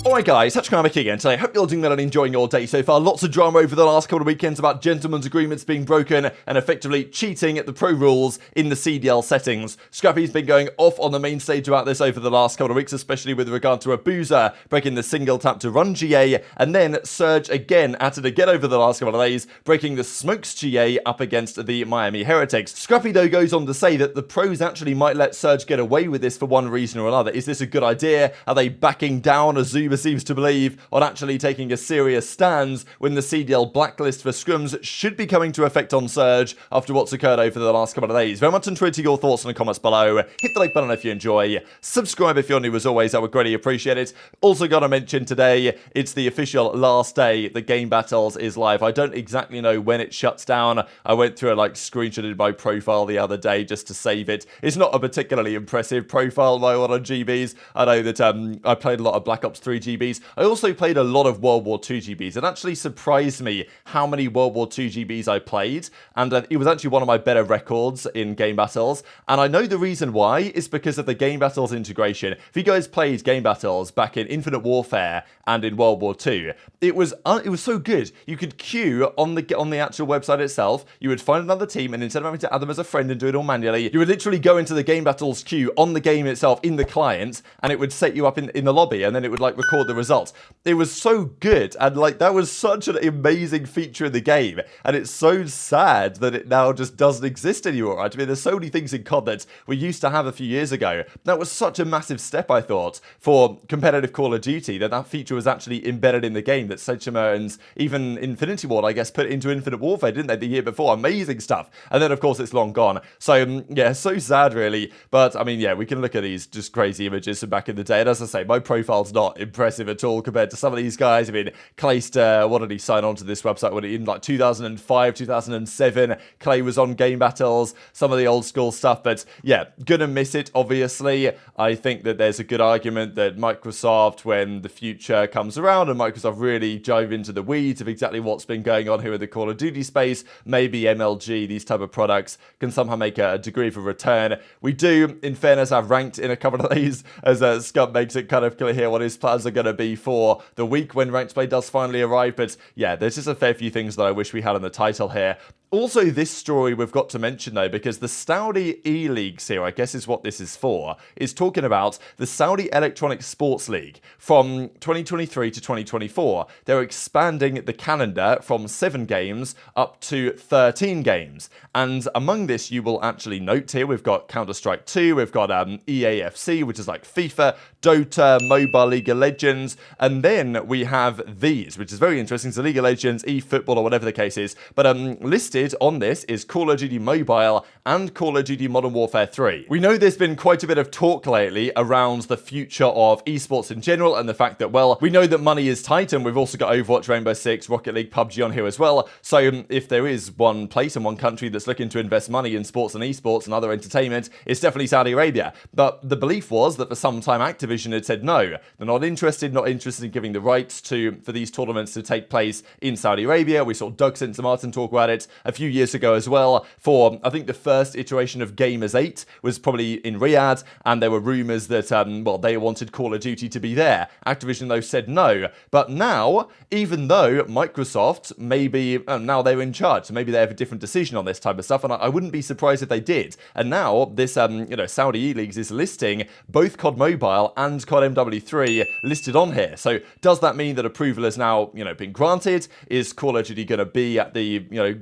Alright guys, TacticalRab again today. Hope you're all doing well and enjoying your day so far. Lots of drama over the last couple of weekends about gentlemen's agreements being broken and effectively cheating at the pro rules in the CDL settings. Scrappy's been going off on the main stage about this over the last couple of weeks, especially with regard to aBeZy breaking the single tap to run GA, and then Surge again at it again over the last couple of days, breaking the Smokes GA up against the Miami Heretics. Scrappy though goes on to say that the pros actually might let Surge get away with this for one reason or another. Is this a good idea? Are they backing down, as ZooMaa seems to believe, on actually taking a serious stance when the CDL blacklist for scrims should be coming to effect on Surge after what's occurred over the last couple of days? Very much enjoyed your thoughts in the comments below. Hit the like button if you enjoy. Subscribe if you're new as always, I would greatly appreciate it. Also gotta mention today, it's the official last day that Game Battles is live. I don't exactly know when it shuts down. I went through and screenshotted my profile the other day just to save it. It's not a particularly impressive profile, my one on GBs. I know that I played a lot of Black Ops 3 GBs. I also played a lot of World War II GBs. It actually surprised me how many World War II GBs I played, and it was actually one of my better records in Game Battles, and I know the reason why is because of the Game Battles integration. If you guys played Game Battles back in Infinite Warfare and in World War II, it was so good. You could queue on the actual website itself, you would find another team, and instead of having to add them as a friend and do it all manually, you would literally go into the Game Battles queue on the game itself in the client, and it would set you up in the lobby, and then it would record the results. It was so good, and that was such an amazing feature in the game, and it's so sad that it now just doesn't exist anymore, right? I mean, there's so many things in COD that we used to have a few years ago. That was such a massive step, I thought, for competitive Call of Duty, that feature was actually embedded in the game, that Cellium and even Infinity Ward, I guess, put into Infinite Warfare, didn't they, the year before? Amazing stuff. And then, of course, it's long gone. So, yeah, so sad, really. But, I mean, yeah, we can look at these just crazy images from back in the day, and as I say, my profile's not impressive at all compared to some of these guys. I mean, Clayster, what did he sign on to this website? In 2005, 2007, Clay was on Game Battles, some of the old school stuff, but yeah, gonna miss it, obviously. I think that there's a good argument that Microsoft, when the future comes around and Microsoft really dive into the weeds of exactly what's been going on here in the Call of Duty space, maybe MLG, these type of products, can somehow make a degree of a return. We do, in fairness, have ranked in a couple of days, as Scump makes it kind of clear here what his plans are going to be for the week when ranked play does finally arrive. But yeah, there's just a fair few things that I wish we had in the title here. Also, this story we've got to mention, though, because the Saudi E-Leagues here, I guess is what this is for, is talking about the Saudi Electronic Sports League from 2023 to 2024. They're expanding the calendar from 7 games up to 13 games. And among this, you will actually note here, we've got Counter-Strike 2, we've got EAFC, which is like FIFA, Dota, Mobile League of Legends, and then we have these, which is very interesting. So League of Legends, eFootball, or whatever the case is. But listed on this is Call of Duty Mobile and Call of Duty Modern Warfare 3. We know there's been quite a bit of talk lately around the future of esports in general, and the fact that, well, we know that money is tight, and we've also got Overwatch, Rainbow Six, Rocket League, PUBG on here as well. So if there is one place and one country that's looking to invest money in sports and esports and other entertainment, it's definitely Saudi Arabia. But the belief was that for some time Activision had said no, they're not interested in giving the rights for these tournaments to take place in Saudi Arabia. We saw Doug St. Martin talk about it a few years ago as well. For, I think, the first iteration of Gamers 8 was probably in Riyadh, and there were rumors that, well, they wanted Call of Duty to be there. Activision, though, said no. But now, even though Microsoft, maybe, now they're in charge, so maybe they have a different decision on this type of stuff, and I wouldn't be surprised if they did. And now, this, Saudi E-Leagues is listing both COD Mobile and COD MW3 listed on here. So, does that mean that approval has now, been granted? Is Call of Duty going to be at the,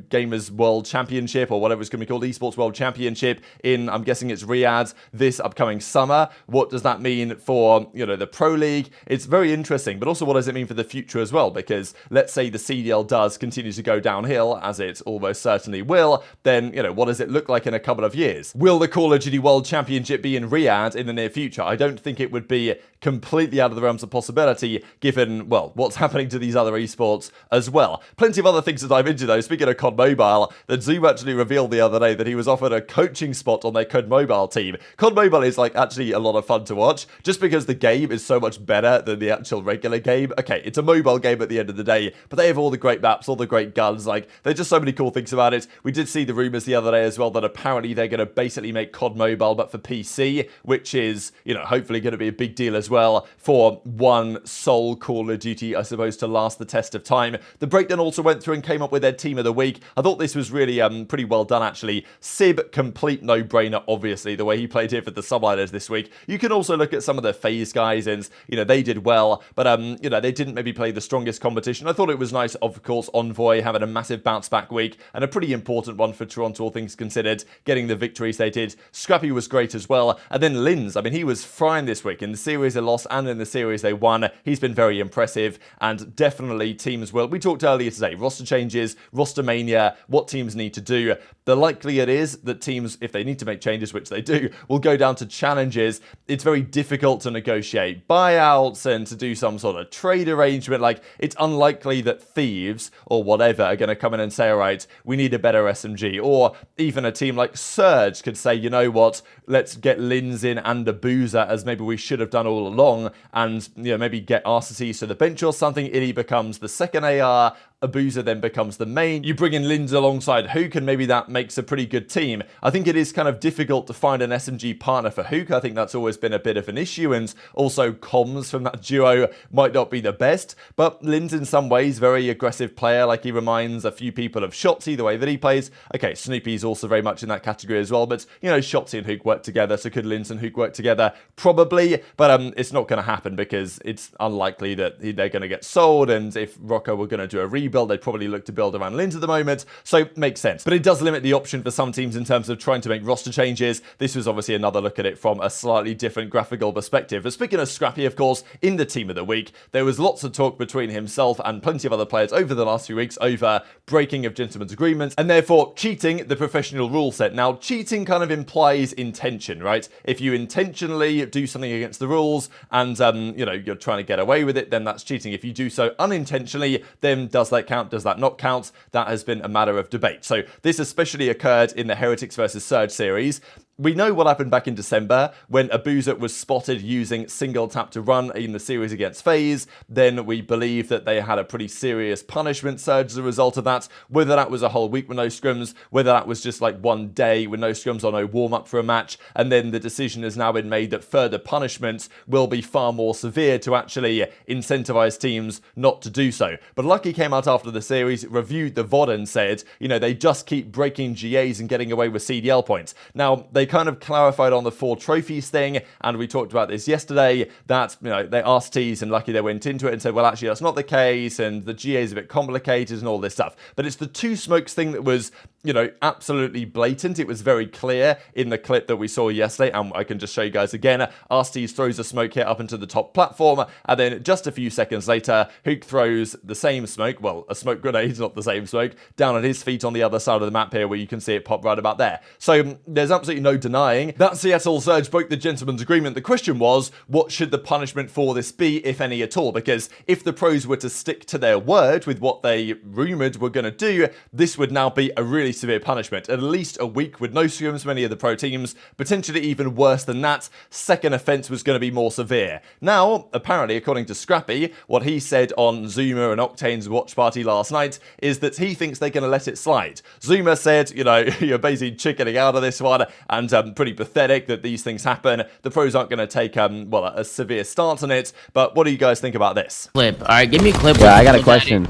Gamers World Championship, or whatever it's going to be called, Esports World Championship in, I'm guessing it's Riyadh, this upcoming summer? What does that mean for, the Pro League? It's very interesting, but also what does it mean for the future as well? Because let's say the CDL does continue to go downhill, as it almost certainly will, then, what does it look like in a couple of years? Will the Call of Duty World Championship be in Riyadh in the near future? I don't think it would be completely out of the realms of possibility, given, well, what's happening to these other esports as well. Plenty of other things to dive into, though. Speaking of COD Mobile, Mobile that ZooMaa actually revealed the other day that he was offered a coaching spot on their COD Mobile team. COD Mobile is like actually a lot of fun to watch, just because the game is so much better than the actual regular game. Okay, it's a mobile game at the end of the day, but they have all the great maps, all the great guns, like, there's just so many cool things about it. We did see the rumors the other day as well that apparently they're going to basically make COD Mobile but for PC, which is, you know, hopefully going to be a big deal as well for one sole Call of Duty, I suppose, to last the test of time. The breakdown also went through and came up with their team of the week. I thought this was really pretty well done, actually. Sib, complete no-brainer, obviously, the way he played here for the Subliners this week. You can also look at some of the FaZe guys, and, you know, they did well, but, you know, they didn't maybe play the strongest competition. I thought it was nice, of course, Envoy having a massive bounce-back week, and a pretty important one for Toronto, all things considered, getting the victories they did. Scrappy was great as well, and then Linz, I mean, he was frying this week. In the series they lost and in the series they won, he's been very impressive, and definitely teams will. We talked earlier today, roster changes, roster mania, what teams need to do. The likelihood is that teams, if they need to make changes, which they do, will go down to challenges. It's very difficult to negotiate buyouts and to do some sort of trade arrangement. Like, it's unlikely that Thieves or whatever are going to come in and say, all right, we need a better SMG. Or even a team like Surge could say, you know what, let's get Linz in and aBeZy, as maybe we should have done all along, and, you know, maybe get RCCs to the bench or something. Illy becomes the second AR, aBeZy then becomes the main. You bring in Linz alongside Hook, and maybe that makes a pretty good team. I think it is kind of difficult to find an SMG partner for Hook. I think that's always been a bit of an issue, and also comms from that duo might not be the best, but Linz in some ways, very aggressive player. Like, he reminds a few people of Shotzzy, the way that he plays. Okay, Snoopy's also very much in that category as well, but, you know, Shotzzy and Hook work together, so could Linz and Hook work together? Probably, but it's not going to happen because it's unlikely that they're going to get sold, and if Rocco were going to do a rebuild, they'd probably look to build around Linz at the moment, so makes sense. But it does limit the option for some teams in terms of trying to make roster changes. This was obviously another look at it from a slightly different graphical perspective. But speaking of Scrappy, of course, in the team of the week, there was lots of talk between himself and plenty of other players over the last few weeks over breaking of gentlemen's agreements, and therefore cheating the professional rule set. Now, cheating kind of implies intention, right? If you intentionally do something against the rules and, you know, you're trying to get away with it, then that's cheating. If you do so unintentionally, then does that count? Does that not count? That has been a matter of debate. So this especially occurred in the Heretics versus Surge series. We know what happened back in December when aBeZy was spotted using single tap to run in the series against FaZe. Then we believe that they had a pretty serious punishment surge as a result of that. Whether that was a whole week with no scrims, whether that was just like one day with no scrims or no warm-up for a match, and then the decision has now been made that further punishments will be far more severe to actually incentivize teams not to do so. But Lucky came out after the series, reviewed the VOD and said, you know, they just keep breaking GAs and getting away with CDL points. Now, they kind of clarified on the 4 trophies thing, and we talked about this yesterday, that, you know, they asked Tees and Lucky, they went into it and said, well, actually, that's not the case, and the GA is a bit complicated and all this stuff. But it's the 2 smokes thing that was, you know, absolutely blatant. It was very clear in the clip that we saw yesterday, and I can just show you guys again. Arstes throws a smoke here up into the top platform, and then just a few seconds later, Hook throws the same smoke, well, a smoke grenade, not the same smoke, down at his feet on the other side of the map here, where you can see it pop right about there. So there's absolutely no denying that Seattle Surge broke the gentleman's agreement. The question was, what should the punishment for this be, if any at all? Because if the pros were to stick to their word with what they rumored were going to do, this would now be a really severe punishment. At least a week with no scrims, many of the pro teams, potentially even worse than that. Second offense was going to be more severe. Now, apparently, according to Scrappy, what he said on ZooMaa and Octane's watch party last night is that he thinks they're going to let it slide. ZooMaa said, you know, you're basically chickening out of this one, and pretty pathetic that these things happen. The pros aren't going to take, well, a severe stance on it, but what do you guys think about this? Clip. All right, give me a clip. Yeah, I got a question.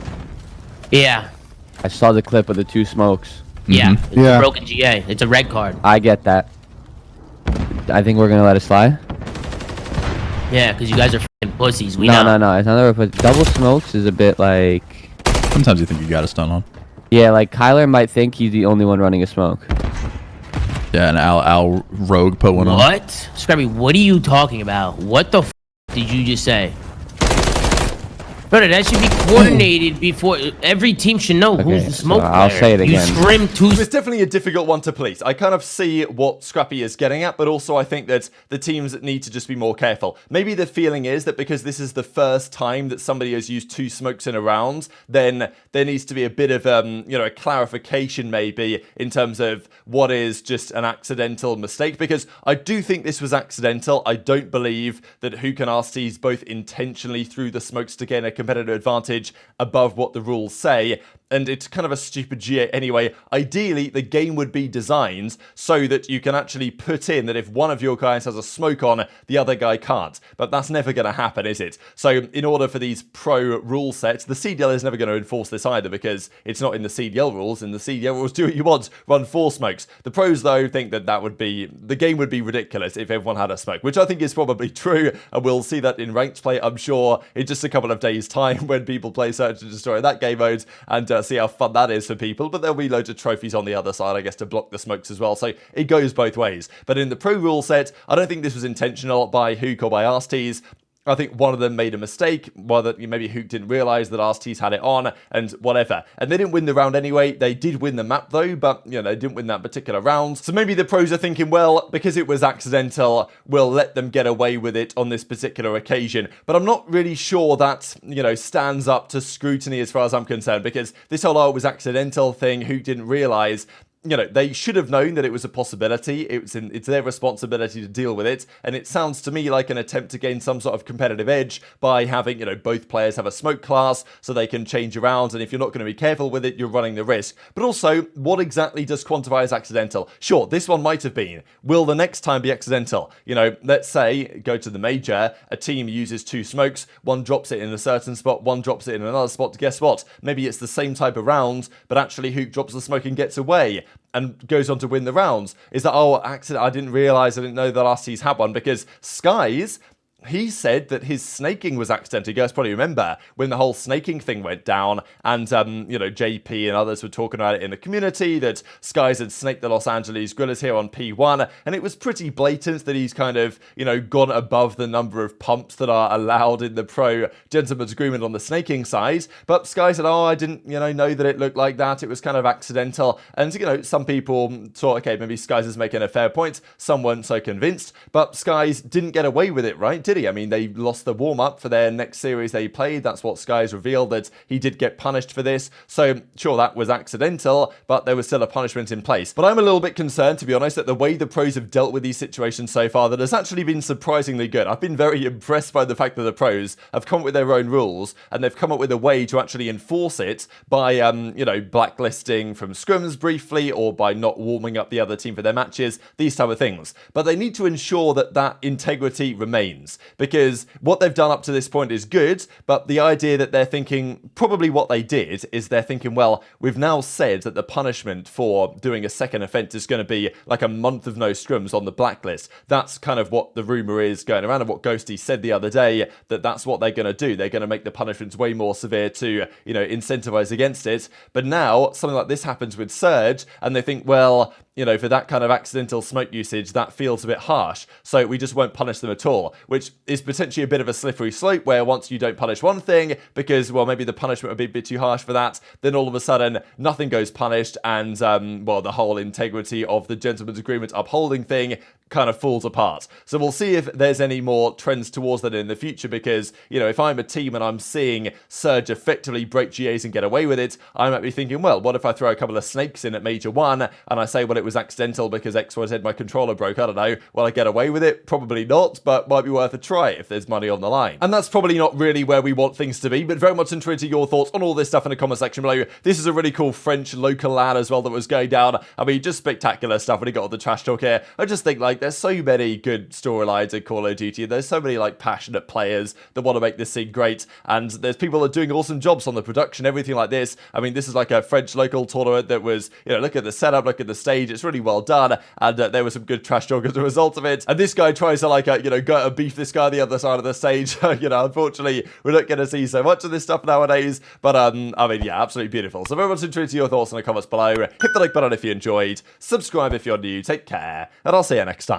Yeah. I saw the clip of the 2 smokes. Yeah. It's a broken GA. It's a red card. I get that. I think we're going to let it slide. Yeah, because you guys are f***ing pussies. We know. No. It's not but double smokes is a bit like... Sometimes you think you got a stun on. Yeah, like Kyler might think he's the only one running a smoke. Yeah, and Al Rogue put one on. What? Scrappy, what are you talking about? What the f*** did you just say? Brother, that should be coordinated before. Every team should know who's the smoke player. I'll say it again. You scrim two. It's definitely a difficult one to police. I kind of see what Scrappy is getting at, but also I think that the teams need to just be more careful. Maybe the feeling is that because this is the first time that somebody has used 2 smokes in a round, then there needs to be a bit of a clarification maybe in terms of what is just an accidental mistake, because I do think this was accidental. I don't believe that Hook and RCs both intentionally threw the smokes to gain a competitive advantage above what the rules say, and it's kind of a stupid G8 anyway. Ideally, the game would be designed so that you can actually put in that if one of your guys has a smoke on, the other guy can't. But that's never going to happen, is it? So in order for these pro rule sets, the CDL is never going to enforce this either, because it's not in the CDL rules. In the CDL rules, do what you want, run 4 smokes. The pros, though, think that the game would be ridiculous if everyone had a smoke, which I think is probably true, and we'll see that in ranked play, I'm sure, in just a couple of days' time when people play Search and Destroy that game mode, and see how fun that is for people. But there'll be loads of trophies on the other side, I guess, to block the smokes as well, so it goes both ways. But in the pro rule set, I don't think this was intentional by Hook or by Arstees. I think one of them made a mistake, whether maybe Hook didn't realise that Arstees had it on, and whatever. And they didn't win the round anyway. They did win the map though, but they didn't win that particular round. So maybe the pros are thinking, well, because it was accidental, we'll let them get away with it on this particular occasion. But I'm not really sure that, stands up to scrutiny as far as I'm concerned, because this whole, it was accidental thing, Hook didn't realise. They should have known that it was a possibility. It's their responsibility to deal with it. And it sounds to me like an attempt to gain some sort of competitive edge by having, both players have a smoke class so they can change around. And if you're not going to be careful with it, you're running the risk. But also, what exactly does quantify as accidental? Sure, this one might have been. Will the next time be accidental? Let's say, go to the major, a team uses 2 smokes, one drops it in a certain spot, one drops it in another spot. Guess what? Maybe it's the same type of round, but actually Hook drops the smoke and gets away and goes on to win the rounds. Is that, accident? I didn't realise, I didn't know that RC's had one, because Skyz, he said that his snaking was accidental. You guys probably remember when the whole snaking thing went down, and JP and others were talking about it in the community, that Skyz had snaked the Los Angeles Grillers here on P1, and it was pretty blatant that he's kind of, gone above the number of pumps that are allowed in the pro gentleman's agreement on the snaking side. But Skyz said, I didn't, know that it looked like that. It was kind of accidental. And, some people thought, okay, maybe Skyz is making a fair point. Some weren't so convinced. But Skyz didn't get away with it, right? Did he? I mean, they lost the warm-up for their next series they played. That's what Skyz revealed, that he did get punished for this. So, sure, that was accidental, but there was still a punishment in place. But I'm a little bit concerned, to be honest, that the way the pros have dealt with these situations so far, that has actually been surprisingly good. I've been very impressed by the fact that the pros have come up with their own rules, and they've come up with a way to actually enforce it by, blacklisting from scrims briefly, or by not warming up the other team for their matches, these type of things. But they need to ensure that that integrity remains, because what they've done up to this point is good, but the idea that they're thinking, probably what they did is they're thinking, well, we've now said that the punishment for doing a second offence is going to be like a month of no scrims on the blacklist. That's kind of what the rumour is going around, and what Ghosty said the other day, that that's what they're going to do. They're going to make the punishments way more severe to, incentivise against it. But now, something like this happens with Surge, and they think, well, for that kind of accidental smoke usage, that feels a bit harsh, so we just won't punish them at all, which is potentially a bit of a slippery slope, where once you don't punish one thing, because, well, maybe the punishment would be a bit too harsh for that, then all of a sudden, nothing goes punished, and, the whole integrity of the gentleman's agreement upholding thing kind of falls apart. So we'll see if there's any more trends towards that in the future, because, if I'm a team and I'm seeing Surge effectively break GAs and get away with it, I might be thinking, well, what if I throw a couple of snakes in at Major 1, and I say, well, it was accidental because XYZ, my controller broke, I don't know, will I get away with it? Probably not, but might be worth a try if there's money on the line. And that's probably not really where we want things to be, but very much interested in your thoughts on all this stuff in the comment section below. This is a really cool French local lad as well that was going down. I mean, just spectacular stuff when he got all the trash talk here. I just think, there's so many good storylines in Call of Duty. There's so many, passionate players that want to make this scene great, and there's people that are doing awesome jobs on the production, everything like this. I mean, this is like a French local tournament that was, look at the setup, look at the stage, it's really well done, and there was some good trash talk as a result of it. And this guy tries to, go and beef this guy on the other side of the stage. Unfortunately, we're not going to see so much of this stuff nowadays, but, yeah, absolutely beautiful. So very much interested in your thoughts in the comments below. Hit the like button if you enjoyed, subscribe if you're new, take care, and I'll see you next time.